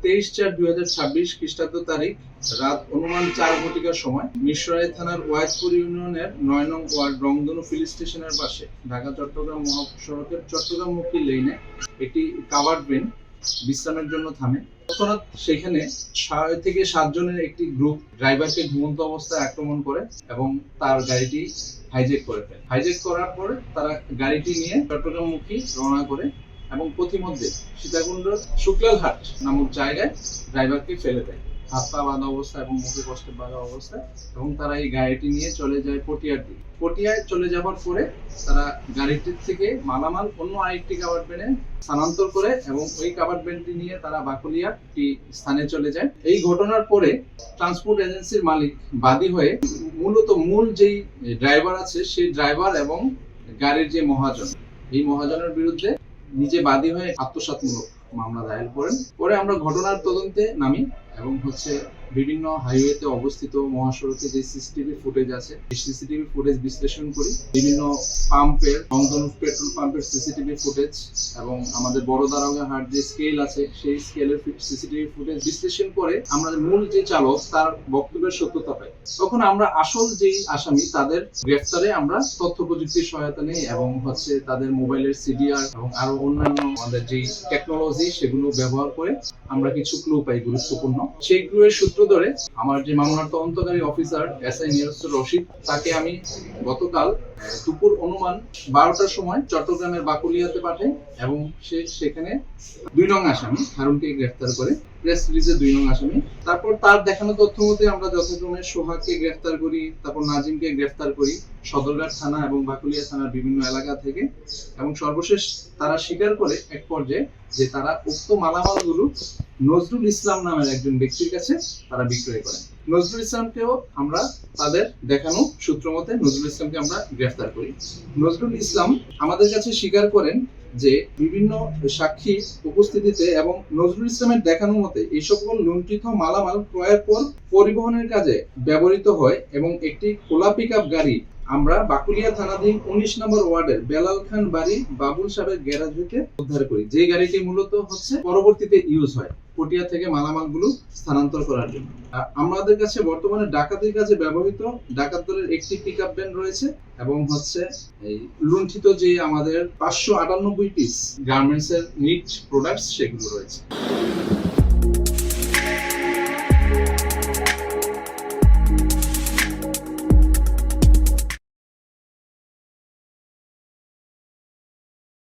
23/4/2026 খ্রিস্টাব্দ তারিখ রাত অনুমান 4 ঘটিকার সময় মিরসরাই থানার ওয়াইদপুর ইউনিয়নের 9 নং ওয়ার্ড রংধনু ফিল স্টেশনের পাশে ঢাকা চট্টগ্রাম মহাসড়কের চট্টগ্রামমুখী লেনে একটি কাভার্ড ভ্যান বিশ্রামের জন্য থামে। তৎক্ষণাৎ সেখানে 6 থেকে 7 জনের একটি গ্রুপ ড্রাইভারকে ঘুমন্ত অবস্থায় আক্রমণ করে এবং তার গাড়িটি হাইজ্যাক করে ফেলে। হাইজ্যাক করার পরে তারা গাড়িটি নিয়ে চট্টগ্রামমুখী রওনা করে এবং পথিমধ্যে সীতাকুণ্ড শুক্লালহাট নামক জায়গায় ড্রাইভারকে ফেলে দেয় হাত পা বাঁধা অবস্থায় এবং মুখে কষ্টে বাঁধা অবস্থায়, এবং তারা এই গাড়িটি নিয়ে চলে যায় পটিয়ার দিকে। পটিয়ায় চলে যাওয়ার পরে তারা গাড়িটির থেকে মালামাল অন্য আরেকটি কাভার্ড ভ্যানে স্থানান্তর করে এবং ওই কাভার্ড ভ্যানটি নিয়ে তারা বাকুলিয়া একটি স্থানে চলে যায়। এই ঘটনার পরে ট্রান্সপোর্ট এজেন্সির মালিক বাদী হয়ে মূলত মূল যেই ড্রাইভার আছে সেই ড্রাইভার এবং গাড়ির যে মহাজন, এই মহাজনের বিরুদ্ধে নিজে বাদী হয়ে আত্মসাৎমূলক মামলা দায়ের করেন। পরে আমরা ঘটনার তদন্তে নামি এবং বিভিন্ন হাইওয়েতে অবস্থিত মহাসড়কে যে সিসিটিভি ফুটেজ আছে এই সিসিটিভি ফুটেজ বিশ্লেষণ করি। বিভিন্ন পাম্পের রংধনু পেট্রোল পাম্পের সিসিটিভি ফুটেজ এবং আমাদের বড় দারোগা হাট যে স্কেল আছে সেই স্কেলের সিসিটিভি ফুটেজ বিশ্লেষণ করে আমরা মূল যে চালক তার বক্তব্যের সত্যতা পাই। তখন আমরা আসল যেই আসামি তাদের গ্রেফতারে আমরা তথ্য প্রযুক্তির সহায়তা নেই এবং তাদের মোবাইলের সিডিআর এবং আরো অন্যান্য আমাদের যে টেকনোলজি সেগুলো ব্যবহার করে আমরা কিছু ক্লু পাই গুরুত্বপূর্ণ। সেই ক্লুয়ের সূত্র ধরে আমার যে মামলার তদন্তকারী অফিসার এসআই নিরস্ত রশিদ, তাকে আমি গতকাল দুপুর অনুমান 12টার সময় চট্টগ্রামের বাকুলিয়াতে পাঠাই এবং সে সেখানে 2 নং আসামি হারুনকে গ্রেফতার করে। প্রেস রিলিজে 2 নং আসামি। তারপর তার দেখানো তথ্য মতে আমরা যথাক্রমে সোহাগকে গ্রেফতার করি, তারপর নাজিমকে গ্রেফতার করি সদরঘাট থানা এবং বাকুলিয়া থানার বিভিন্ন এলাকা থেকে, এবং সর্বশেষ তারা স্বীকার করে এক পর্যায়ে যে তারা উক্ত মালামালগুলো নজরুল ইসলাম নামের একজন ব্যক্তির কাছে তারা বিক্রয় করেন। নজরুল ইসলামকেও আমরা তাদের দেখানো সূত্র মতে নজরুল ইসলামকে আমরা গ্রেফতার করি। নজরুল ইসলাম আমাদের কাছে স্বীকার করেন যে বিভিন্ন সাক্ষী উপস্থিতিতে এবং নজরুল ইসলামের দেখানো মতে এই সকল লুণ্ঠিত মালামাল ক্রয়ের পর পরিবহনের কাজে ব্যবহৃত হয় এবং একটি খোলা পিকআপ গাড়ি আমরা বাকুলিয়া থানাধীন 19 নম্বর ওয়ার্ডের বেলাল খান বাড়ি বাবুল সাহেবের গ্যারাজ হইতে উদ্ধার করি, যে গাড়িটি মূলত পরবর্তীতে ইউজ হয় পটিয়া থেকে মালামালগুলো স্থানান্তর করার জন্য। আমাদের কাছে বর্তমানে ডাকাতির কাজে ব্যবহৃত ডাকাত দলের একটি পিকআপ ভ্যান রয়েছে এবং এই লুণ্ঠিত যে আমাদের 598 পিস গার্মেন্টস এর নিট প্রোডাক্টস সেগুলো রয়েছে।